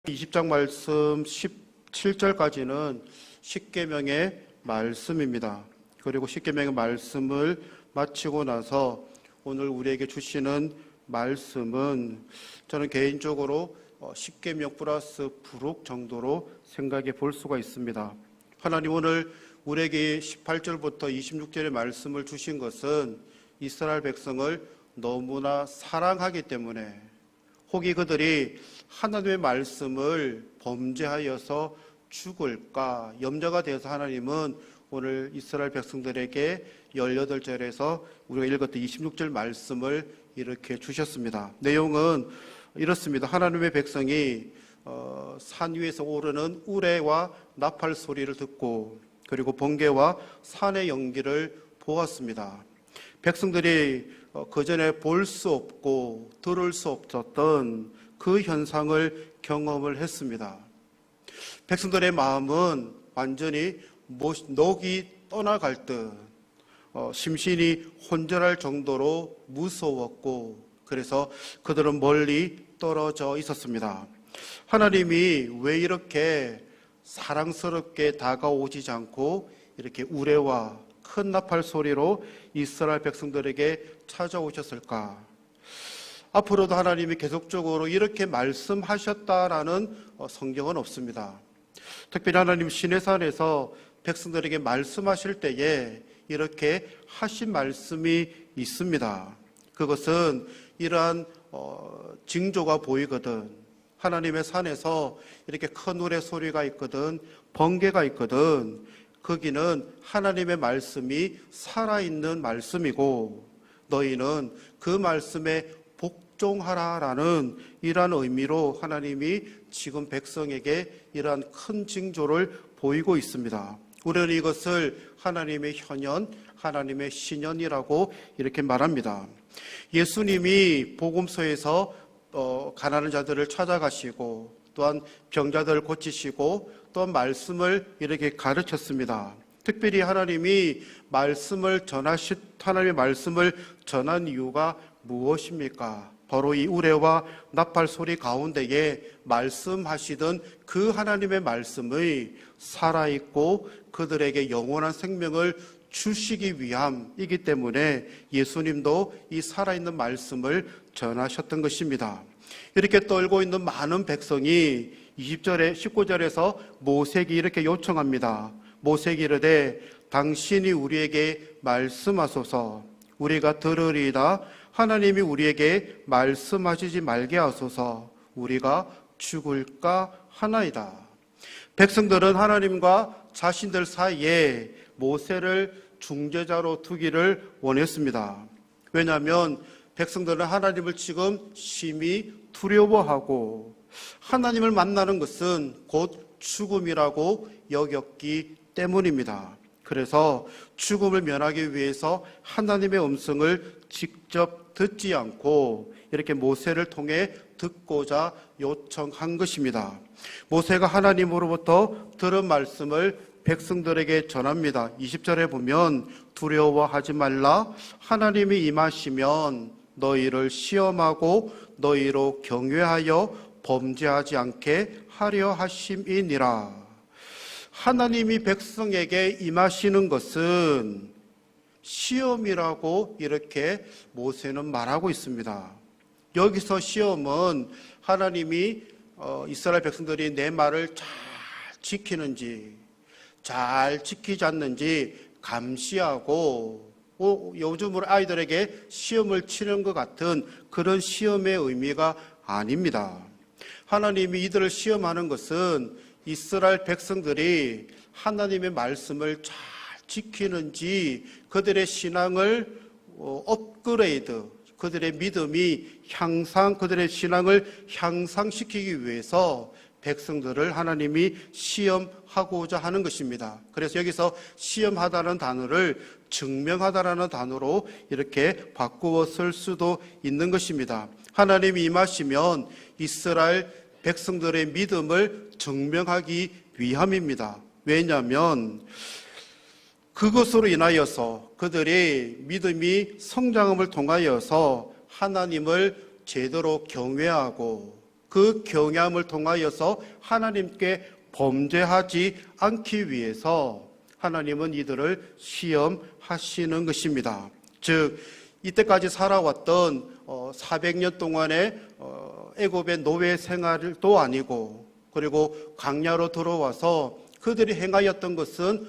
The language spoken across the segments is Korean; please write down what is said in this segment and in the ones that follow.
20장 말씀 17절까지는 십계명의 말씀입니다. 그리고 십계명의 말씀을 마치고 나서 오늘 우리에게 주시는 말씀은 저는 개인적으로 십계명 플러스 부록 정도로 생각해 볼 수가 있습니다. 하나님 오늘 우리에게 18절부터 26절의 말씀을 주신 것은 이스라엘 백성을 너무나 사랑하기 때문에, 혹이 그들이 하나님의 말씀을 범죄하여서 죽을까 염려가 되어서 하나님은 오늘 이스라엘 백성들에게 18절에서 우리가 읽었던 26절 말씀을 이렇게 주셨습니다. 내용은 이렇습니다. 하나님의 백성이 산 위에서 오르는 우레와 나팔 소리를 듣고 그리고 번개와 산의 연기를 보았습니다. 백성들이 그전에 볼 수 없고 들을 수 없었던 그 현상을 경험을 했습니다. 백성들의 마음은 완전히 녹이 떠나갈 듯 심신이 혼절할 정도로 무서웠고, 그래서 그들은 멀리 떨어져 있었습니다. 하나님이 왜 이렇게 사랑스럽게 다가오지 않고 이렇게 우레와 큰 나팔 소리로 이스라엘 백성들에게 찾아오셨을까? 앞으로도 하나님이 계속적으로 이렇게 말씀하셨다라는 성경은 없습니다. 특별히 하나님 시내산에서 백성들에게 말씀하실 때에 이렇게 하신 말씀이 있습니다. 그것은 이러한 징조가 보이거든, 하나님의 산에서 이렇게 큰 우레 소리가 있거든, 번개가 있거든, 거기는 하나님의 말씀이 살아있는 말씀이고 너희는 그 말씀에 복종하라라는 이러한 의미로 하나님이 지금 백성에게 이러한 큰 징조를 보이고 있습니다. 우리는 이것을 하나님의 현현, 하나님의 신현이라고 이렇게 말합니다. 예수님이 복음서에서 가난한 자들을 찾아가시고 또한 병자들을 고치시고 또한 말씀을 이렇게 가르쳤습니다. 특별히 하나님의 말씀을 전한 이유가 무엇입니까? 바로 이 우레와 나팔 소리 가운데에 말씀하시던 그 하나님의 말씀의 살아있고 그들에게 영원한 생명을 주시기 위함이기 때문에 예수님도 이 살아있는 말씀을 전하셨던 것입니다. 이렇게 떨고 있는 많은 백성이 19절에서 모세에게 이렇게 요청합니다. 모세에게 이르되 당신이 우리에게 말씀하소서, 우리가 들으리이다. 하나님이 우리에게 말씀하시지 말게 하소서, 우리가 죽을까 하나이다. 백성들은 하나님과 자신들 사이에 모세를 중재자로 두기를 원했습니다. 왜냐하면 백성들은 하나님을 지금 심히 두려워하고 하나님을 만나는 것은 곧 죽음이라고 여겼기 때문입니다. 그래서 죽음을 면하기 위해서 하나님의 음성을 직접 듣지 않고 이렇게 모세를 통해 듣고자 요청한 것입니다. 모세가 하나님으로부터 들은 말씀을 백성들에게 전합니다. 20절에 보면 두려워하지 말라, 하나님이 임하시면 너희를 시험하고 너희로 경외하여 범죄하지 않게 하려 하심이니라. 하나님이 백성에게 임하시는 것은 시험이라고 이렇게 모세는 말하고 있습니다. 여기서 시험은 하나님이 이스라엘 백성들이 내 말을 잘 지키는지 잘 지키지 않는지 감시하고 요즘으로 아이들에게 시험을 치는 것 같은 그런 시험의 의미가 아닙니다. 하나님이 이들을 시험하는 것은 이스라엘 백성들이 하나님의 말씀을 잘 지키는지 그들의 신앙을 업그레이드, 그들의 믿음이 그들의 신앙을 향상시키기 위해서 백성들을 하나님이 시험하고자 하는 것입니다. 그래서 여기서 시험하다는 단어를 증명하다라는 단어로 이렇게 바꾸어 쓸 수도 있는 것입니다. 하나님이 임하시면 이스라엘 백성들의 믿음을 증명하기 위함입니다. 왜냐하면 그것으로 인하여서 그들의 믿음이 성장함을 통하여서 하나님을 제대로 경외하고 그 경외함을 통하여서 하나님께 범죄하지 않기 위해서 하나님은 이들을 시험하시는 것입니다. 즉 이때까지 살아왔던 400년 동안의 애굽의 노예 생활도 아니고, 그리고 광야로 들어와서 그들이 행하였던 것은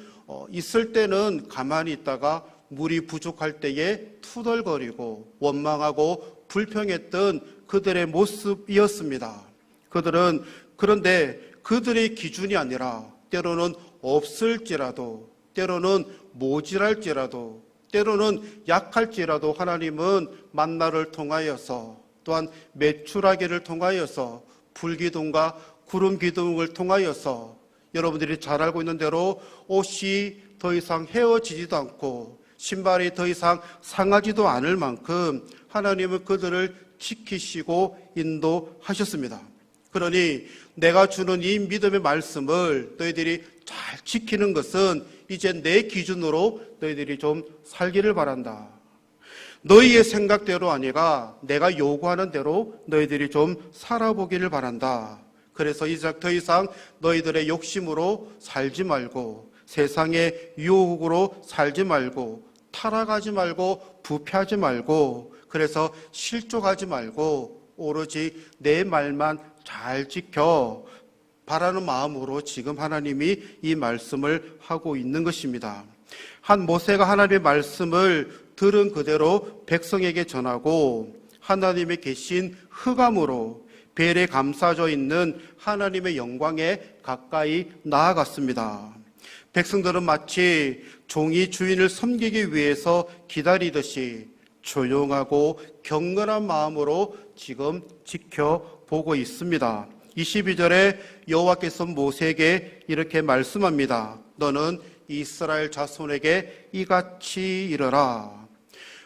있을 때는 가만히 있다가 물이 부족할 때에 투덜거리고 원망하고 불평했던 그들의 모습이었습니다. 그런데 그들의 기준이 아니라 때로는 없을지라도, 때로는 모질할지라도, 때로는 약할지라도 하나님은 만나를 통하여서, 또한 메추라기를 통하여서, 불기둥과 구름 기둥을 통하여서 여러분들이 잘 알고 있는 대로 옷이 더 이상 헤어지지도 않고 신발이 더 이상 상하지도 않을 만큼 하나님은 그들을 지키시고 인도하셨습니다. 그러니 내가 주는 이 믿음의 말씀을 너희들이 잘 지키는 것은 이제 내 기준으로 너희들이 좀 살기를 바란다. 너희의 생각대로 아니라 내가 요구하는 대로 너희들이 좀 살아보기를 바란다. 그래서 이제 더 이상 너희들의 욕심으로 살지 말고, 세상의 유혹으로 살지 말고, 타락하지 말고, 부패하지 말고, 그래서 실족하지 말고 오로지 내 말만 잘 지켜 바라는 마음으로 지금 하나님이 이 말씀을 하고 있는 것입니다. 한 모세가 하나님의 말씀을 들은 그대로 백성에게 전하고 하나님의 계신 흑암으로 벨에 감싸져 있는 하나님의 영광에 가까이 나아갔습니다. 백성들은 마치 종이 주인을 섬기기 위해서 기다리듯이 조용하고 경건한 마음으로 지금 지켜보고 있습니다. 22절에 여호와께서 모세에게 이렇게 말씀합니다. 너는 이스라엘 자손에게 이같이 이르라.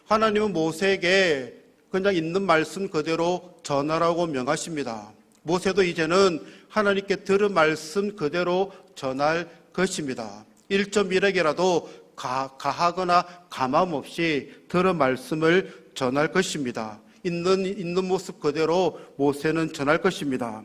하나님은 모세에게 그냥 있는 말씀 그대로 전하라고 명하십니다. 모세도 이제는 하나님께 들은 말씀 그대로 전할 것입니다. 1.1핵이라도 가하거나 가맘없이 들은 말씀을 전할 것입니다. 있는 모습 그대로 모세는 전할 것입니다.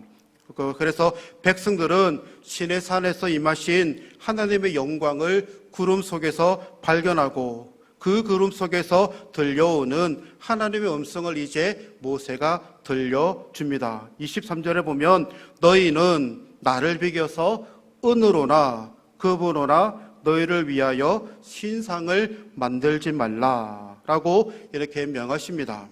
그래서 백성들은 시내 산에서 임하신 하나님의 영광을 구름 속에서 발견하고 그 구름 속에서 들려오는 하나님의 음성을 이제 모세가 들려줍니다. 23절에 보면 너희는 나를 비겨서 은으로나 금으로나 너희를 위하여 신상을 만들지 말라라고 이렇게 명하십니다.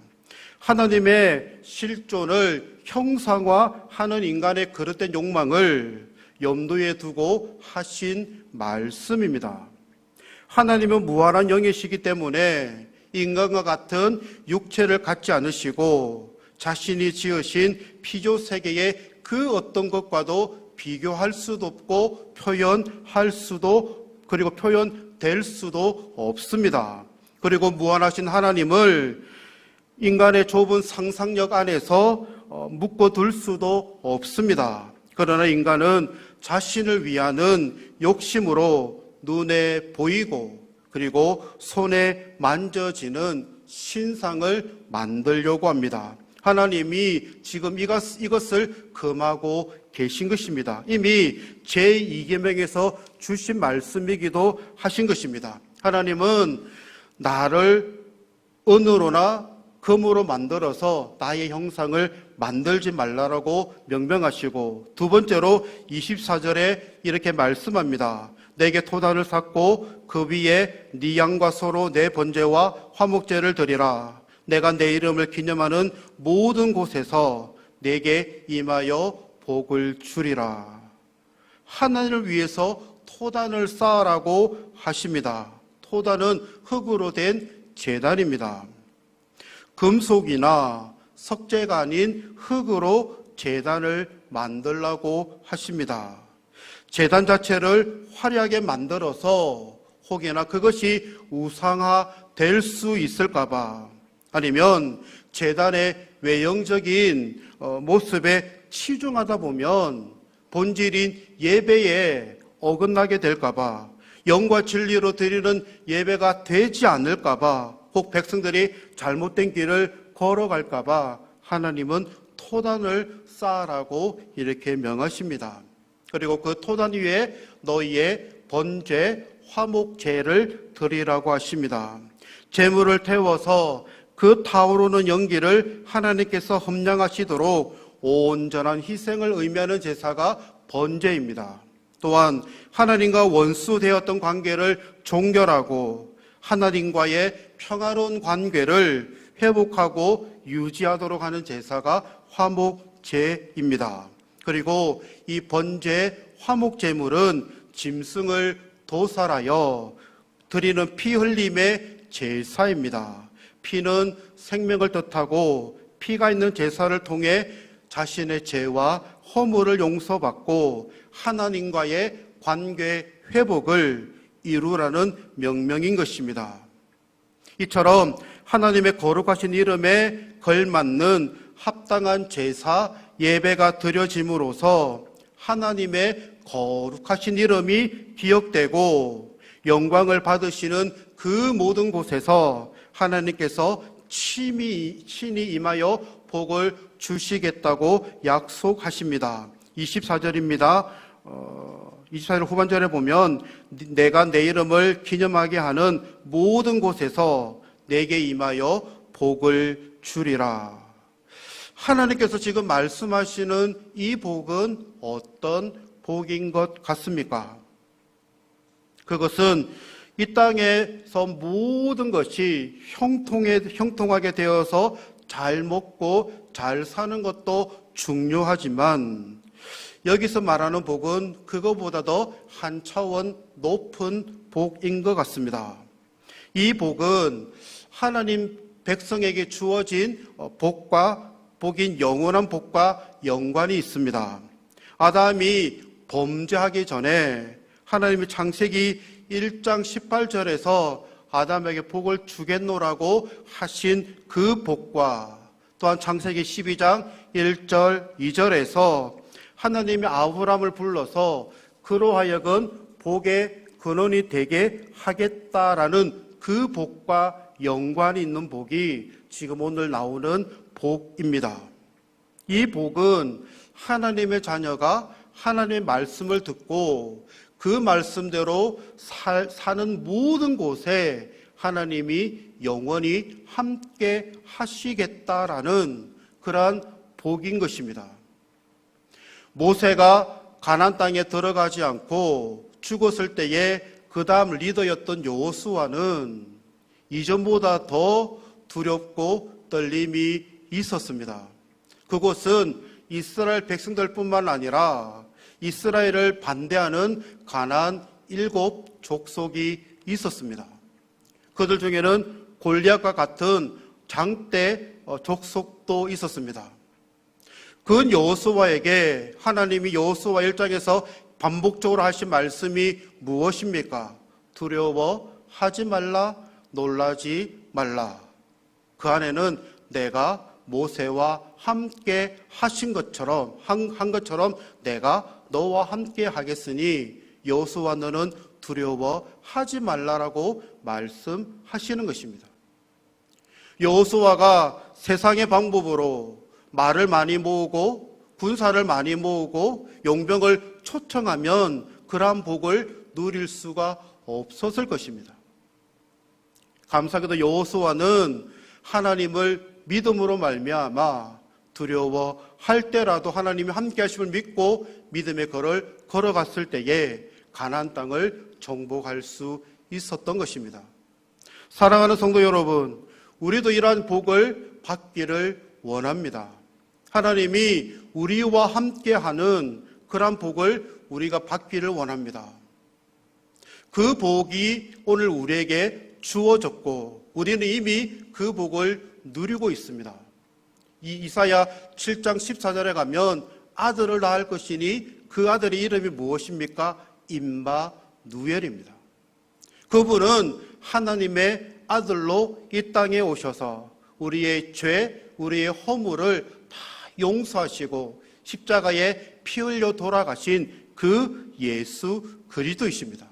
하나님의 실존을 형상화하는 인간의 그릇된 욕망을 염두에 두고 하신 말씀입니다. 하나님은 무한한 영이시기 때문에 인간과 같은 육체를 갖지 않으시고 자신이 지으신 피조 세계의 그 어떤 것과도 비교할 수도 없고 표현될 수도 없습니다. 그리고 무한하신 하나님을 인간의 좁은 상상력 안에서 묶어둘 수도 없습니다. 그러나 인간은 자신을 위하는 욕심으로 눈에 보이고 그리고 손에 만져지는 신상을 만들려고 합니다. 하나님이 지금 이것을 금하고 계신 것입니다. 이미 제2계명에서 주신 말씀이기도 하신 것입니다. 하나님은 나를 은으로나 금으로 만들어서 나의 형상을 만들지 말라라고 명명하시고, 두 번째로 24절에 이렇게 말씀합니다. 내게 토단을 쌓고 그 위에 네 양과 소로 내 번제와 화목제를 드리라. 내가 내 이름을 기념하는 모든 곳에서 내게 임하여 복을 주리라. 하나님을 위해서 토단을 쌓으라고 하십니다. 토단은 흙으로 된 제단입니다. 금속이나 석재가 아닌 흙으로 제단을 만들라고 하십니다. 제단 자체를 화려하게 만들어서 혹여나 그것이 우상화될 수 있을까봐, 아니면 제단의 외형적인 모습에 치중하다 보면 본질인 예배에 어긋나게 될까봐, 영과 진리로 드리는 예배가 되지 않을까봐, 혹 백성들이 잘못된 길을 걸어갈까봐 하나님은 토단을 쌓으라고 이렇게 명하십니다. 그리고 그 토단 위에 너희의 번제, 화목제를 드리라고 하십니다. 제물을 태워서 그 타오르는 연기를 하나님께서 험량하시도록 온전한 희생을 의미하는 제사가 번제입니다. 또한 하나님과 원수되었던 관계를 종결하고 하나님과의 평화로운 관계를 회복하고 유지하도록 하는 제사가 화목제입니다. 그리고 이 번제 화목제물은 짐승을 도살하여 드리는 피 흘림의 제사입니다. 피는 생명을 뜻하고 피가 있는 제사를 통해 자신의 죄와 허물을 용서받고 하나님과의 관계 회복을 이루라는 명령인 것입니다. 이처럼 하나님의 거룩하신 이름에 걸맞는 합당한 제사, 예배가 드려짐으로써 하나님의 거룩하신 이름이 기억되고 영광을 받으시는 그 모든 곳에서 하나님께서 친히 임하여 복을 주시겠다고 약속하십니다. 24절입니다. 24절 후반절에 보면 내가 내 이름을 기념하게 하는 모든 곳에서 내게 임하여 복을 주리라. 하나님께서 지금 말씀하시는 이 복은 어떤 복인 것 같습니까? 그것은 이 땅에서 모든 것이 형통하게 되어서 잘 먹고 잘 사는 것도 중요하지만 여기서 말하는 복은 그거보다도 한 차원 높은 복인 것 같습니다. 이 복은 하나님 백성에게 주어진 복인 영원한 복과 연관이 있습니다. 아담이 범죄하기 전에 하나님이 창세기 1장 18절에서 아담에게 복을 주겠노라고 하신 그 복과 또한 창세기 12장 1절 2절에서 하나님이 아브라함을 불러서 그로 하여금 복의 근원이 되게 하겠다라는 그 복과 연관이 있는 복이 지금 오늘 나오는 복입니다. 이 복은 하나님의 자녀가 하나님의 말씀을 듣고 그 말씀대로 사는 모든 곳에 하나님이 영원히 함께 하시겠다라는 그러한 복인 것입니다. 모세가 가나안 땅에 들어가지 않고 죽었을 때에 그 다음 리더였던 여호수아는 이전보다 더 두렵고 떨림이 있었습니다. 그곳은 이스라엘 백성들뿐만 아니라 이스라엘을 반대하는 가나안 7 족속이 있었습니다. 그들 중에는 골리앗과 같은 장대 족속도 있었습니다. 그 여호수아에게 하나님이 여호수아 1장에서 반복적으로 하신 말씀이 무엇입니까? 두려워하지 말라, 놀라지 말라. 그 안에는 내가 모세와 함께 하신 것처럼 한 것처럼 내가 너와 함께 하겠으니 여호수아 너는 두려워하지 말라라고 말씀하시는 것입니다. 여호수아가 세상의 방법으로 말을 많이 모으고 군사를 많이 모으고 용병을 초청하면 그러한 복을 누릴 수가 없었을 것입니다. 감사하게도 여호수아는 하나님을 믿음으로 말미암아 두려워할 때라도 하나님이 함께 하심을 믿고 믿음의 걸을 걸어갔을 때에 가나안 땅을 정복할 수 있었던 것입니다. 사랑하는 성도 여러분, 우리도 이러한 복을 받기를 원합니다. 하나님이 우리와 함께하는 그러한 복을 우리가 받기를 원합니다. 그 복이 오늘 우리에게 주어졌고 우리는 이미 그 복을 누리고 있습니다. 이 이사야 7장 14절에 가면 아들을 낳을 것이니 그 아들의 이름이 무엇입니까? 임마누엘입니다. 그분은 하나님의 아들로 이 땅에 오셔서 우리의 죄, 우리의 허물을 다 용서하시고 십자가에 피 흘려 돌아가신 그 예수 그리스도이십니다.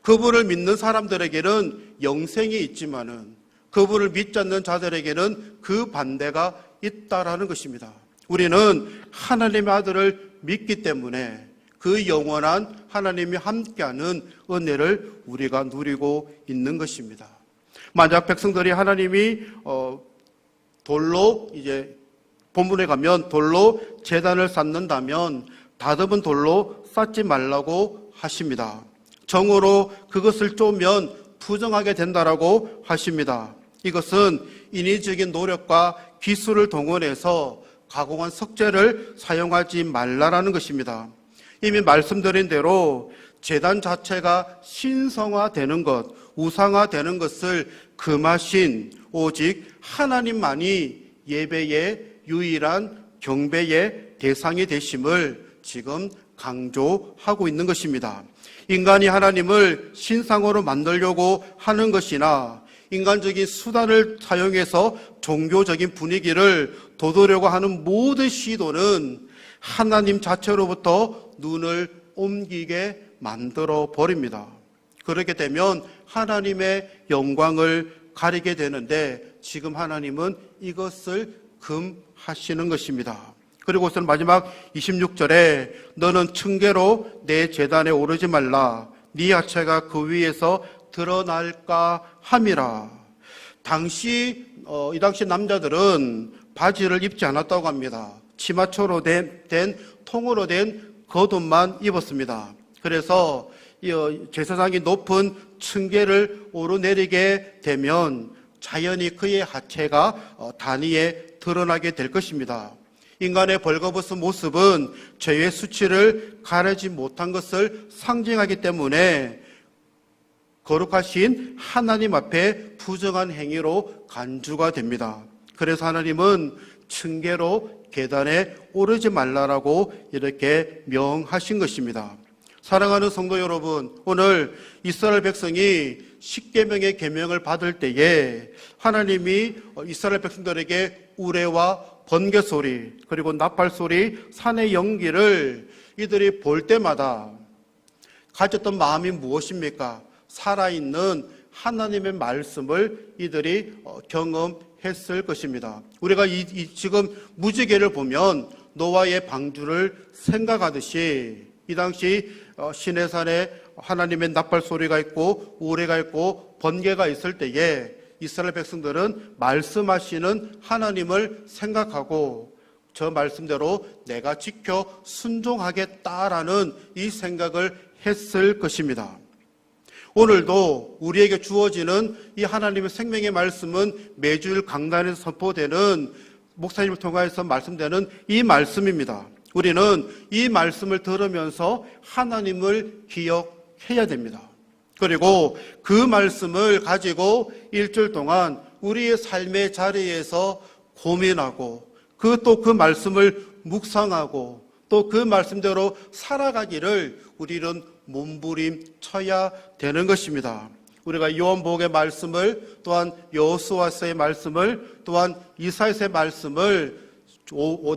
그분을 믿는 사람들에게는 영생이 있지만은 그분을 믿지 않는 자들에게는 그 반대가 있다라는 것입니다. 우리는 하나님의 아들을 믿기 때문에 그 영원한 하나님이 함께하는 은혜를 우리가 누리고 있는 것입니다. 만약 백성들이 하나님이 돌로 이제 본문에 가면 돌로 제단을 쌓는다면 다듬은 돌로 쌓지 말라고 하십니다. 정으로 그것을 쪼면 부정하게 된다라고 하십니다. 이것은 인위적인 노력과 기술을 동원해서 가공한 석재를 사용하지 말라라는 것입니다. 이미 말씀드린 대로 제단 자체가 신성화되는 것, 우상화되는 것을 금하신 오직 하나님만이 예배의 유일한 경배의 대상이 되심을 지금 강조하고 있는 것입니다. 인간이 하나님을 신상으로 만들려고 하는 것이나 인간적인 수단을 사용해서 종교적인 분위기를 돋우려고 하는 모든 시도는 하나님 자체로부터 눈을 옮기게 만들어 버립니다. 그렇게 되면 하나님의 영광을 가리게 되는데 지금 하나님은 이것을 금하시는 것입니다. 그리고선 마지막 26절에 너는 층계로 내 제단에 오르지 말라 네 하체가 그 위에서 드러날까 함이라. 이 당시 남자들은 바지를 입지 않았다고 합니다. 치마초로 된 통으로 된 겉옷만 입었습니다. 그래서 제사장이 높은 층계를 오르내리게 되면 자연히 그의 하체가 단위에 드러나게 될 것입니다. 인간의 벌거벗은 모습은 죄의 수치를 가리지 못한 것을 상징하기 때문에 거룩하신 하나님 앞에 부정한 행위로 간주가 됩니다. 그래서 하나님은 층계로 계단에 오르지 말라라고 이렇게 명하신 것입니다. 사랑하는 성도 여러분, 오늘 이스라엘 백성이 십계명의 계명을 받을 때에 하나님이 이스라엘 백성들에게 우레와 번개 소리, 그리고 나팔 소리, 산의 연기를 이들이 볼 때마다 가졌던 마음이 무엇입니까? 살아있는 하나님의 말씀을 이들이 경험했을 것입니다. 우리가 지금 무지개를 보면 노아의 방주를 생각하듯이 이 당시 시내산에 하나님의 나팔 소리가 있고 우레가 있고 번개가 있을 때에 이스라엘 백성들은 말씀하시는 하나님을 생각하고 저 말씀대로 내가 지켜 순종하겠다라는 이 생각을 했을 것입니다. 오늘도 우리에게 주어지는 이 하나님의 생명의 말씀은 매주일 강단에서 선포되는 목사님을 통해서 말씀되는 이 말씀입니다. 우리는 이 말씀을 들으면서 하나님을 기억해야 됩니다. 그리고 그 말씀을 가지고 일주일 동안 우리의 삶의 자리에서 고민하고 또 그 말씀을 묵상하고 또 그 말씀대로 살아가기를 우리는 몸부림쳐야 되는 것입니다. 우리가 요한복음의 말씀을 또한 여호수아서의 말씀을 또한 이사야서의 말씀을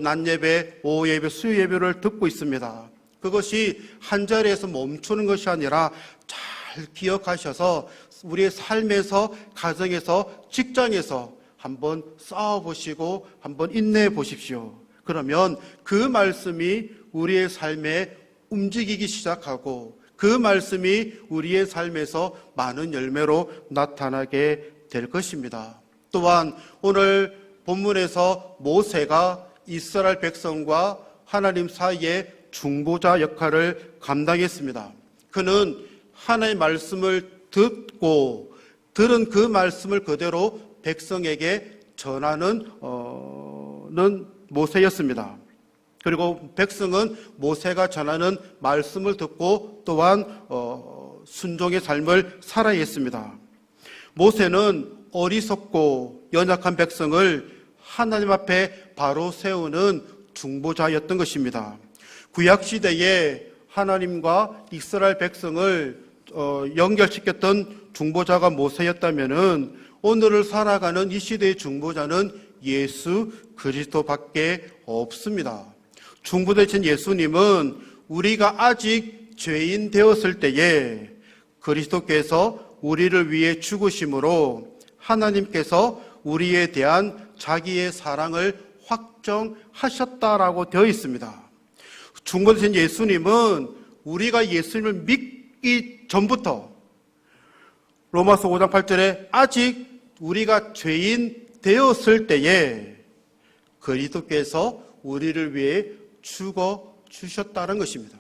낮 예배, 오후 예배, 수요 예배를 듣고 있습니다. 그것이 한 자리에서 멈추는 것이 아니라 잘 기억하셔서 우리의 삶에서, 가정에서, 직장에서 한번 싸워보시고 한번 인내해 보십시오. 그러면 그 말씀이 우리의 삶에 움직이기 시작하고 그 말씀이 우리의 삶에서 많은 열매로 나타나게 될 것입니다. 또한 오늘 본문에서 모세가 이스라엘 백성과 하나님 사이의 중보자 역할을 감당했습니다. 그는 하나님의 말씀을 듣고 들은 그 말씀을 그대로 백성에게 전하는 모세였습니다. 그리고 백성은 모세가 전하는 말씀을 듣고 또한 순종의 삶을 살아야 했습니다. 모세는 어리석고 연약한 백성을 하나님 앞에 바로 세우는 중보자였던 것입니다. 구약시대에 하나님과 이스라엘 백성을 연결시켰던 중보자가 모세였다면 오늘을 살아가는 이 시대의 중보자는 예수 그리스도밖에 없습니다. 중보되신 예수님은 우리가 아직 죄인 되었을 때에 그리스도께서 우리를 위해 죽으심으로 하나님께서 우리에 대한 자기의 사랑을 작정하셨다라고 되어 있습니다. 중보되신 예수님은 우리가 예수님을 믿기 전부터 로마서 5장 8절에 아직 우리가 죄인 되었을 때에 그리스도께서 우리를 위해 죽어 주셨다는 것입니다.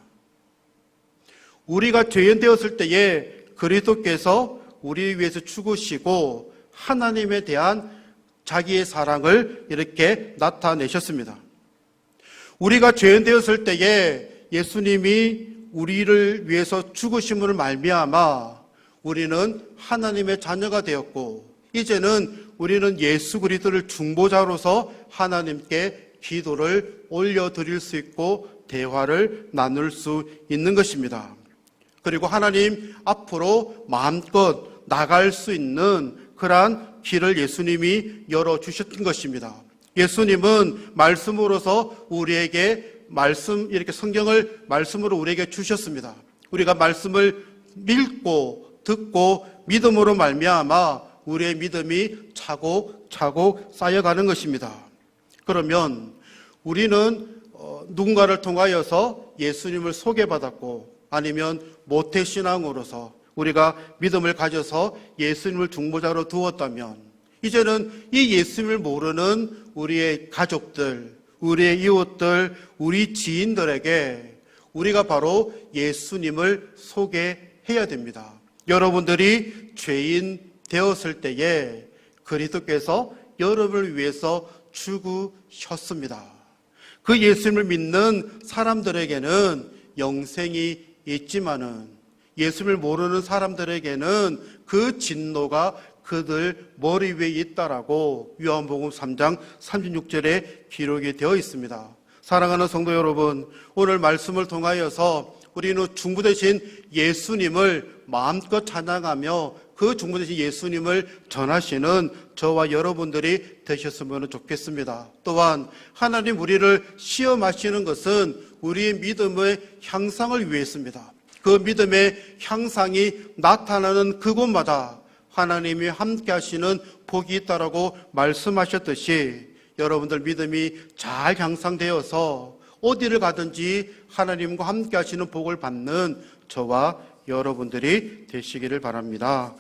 우리가 죄인 되었을 때에 그리스도께서 우리를 위해서 죽으시고 하나님에 대한 자기의 사랑을 이렇게 나타내셨습니다. 우리가 죄인 되었을 때에 예수님이 우리를 위해서 죽으심으로 말미암아 우리는 하나님의 자녀가 되었고 이제는 우리는 예수 그리스도를 중보자로서 하나님께 기도를 올려드릴 수 있고 대화를 나눌 수 있는 것입니다. 그리고 하나님 앞으로 마음껏 나갈 수 있는 그러한 길을 예수님이 열어주셨던 것입니다. 예수님은 말씀으로서 우리에게 이렇게 성경을 말씀으로 우리에게 주셨습니다. 우리가 말씀을 읽고 듣고 믿음으로 말미암아 우리의 믿음이 차곡차곡 쌓여가는 것입니다. 그러면 우리는 누군가를 통하여서 예수님을 소개받았고 아니면 모태신앙으로서 우리가 믿음을 가져서 예수님을 중보자로 두었다면 이제는 이 예수님을 모르는 우리의 가족들, 우리의 이웃들, 우리 지인들에게 우리가 바로 예수님을 소개해야 됩니다. 여러분들이 죄인 되었을 때에 그리스도께서 여러분을 위해서 죽으셨습니다. 그 예수님을 믿는 사람들에게는 영생이 있지만은 예수님을 모르는 사람들에게는 그 진노가 그들 머리 위에 있다라고 요한복음 3장 36절에 기록이 되어 있습니다. 사랑하는 성도 여러분, 오늘 말씀을 통하여서 우리는 중보되신 예수님을 마음껏 찬양하며 그 중보되신 예수님을 전하시는 저와 여러분들이 되셨으면 좋겠습니다. 또한 하나님 우리를 시험하시는 것은 우리의 믿음의 향상을 위해서입니다. 그 믿음의 향상이 나타나는 그곳마다 하나님이 함께 하시는 복이 있다라고 말씀하셨듯이 여러분들 믿음이 잘 향상되어서 어디를 가든지 하나님과 함께 하시는 복을 받는 저와 여러분들이 되시기를 바랍니다.